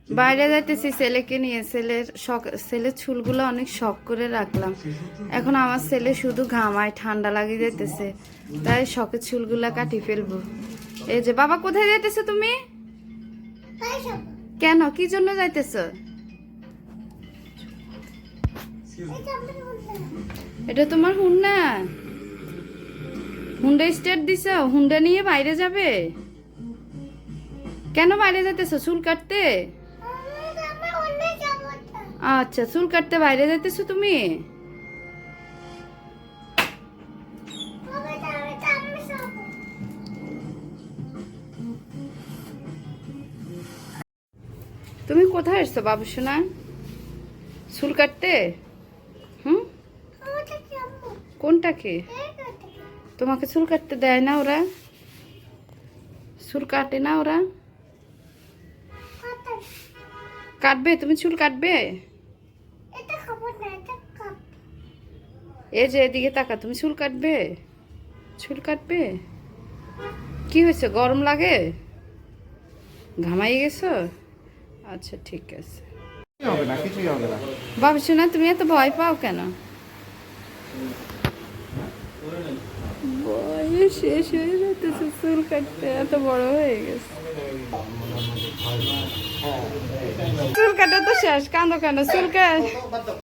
বাইরে যাইতেছি ছেলেকে নিয়ে। ছেলের চুলগুলো অনেক শখ করে রাখলাম। এখন আমার ছেলে শুধু ঘামায়, ঠান্ডা লাগিয়ে যাইতেছে, তাই শখের চুলগুলা কাটি ফেলবো। এই যে বাবা, কোথায় যাইতেছো তুমি? কেন, কি জন্য যাইতেছো? এটা তোমার হুন্ডা? হুন্ডা স্টার্ট দিছ? হুন্ডা নিয়ে বাইরে যাবে? কেন বাইরে যাইতেছো? চুল কাটতে? আচ্ছা, চুল কাটতে বাইরে যাইতেছো তুমি? তুমি কোথায় এসছো বাবু সোনা? চুল কাটতে? হুম, কোনটাকে? তোমাকে চুল কাটতে দেয় না ওরা? চুল কাটে না ওরা? কাটবে? তুমি চুল কাটবে? এই যে এদিকে তাকা, তুমি চুল কাটবে? চুল কাটবে? কি হয়েছে, গরম লাগে? ঘামাই গেছো? আচ্ছা ঠিক আছে। হবে না, কিছুই হবে না। বাবু সোনা, তুমি এত ভয় পাও কেন? বয়স শেষ হয়ে যেতেছে, চুল কাটতে এত বড় হয়ে গেছে। চুল কাটা তো শেষ, কাঁদো কেন? চুল কাট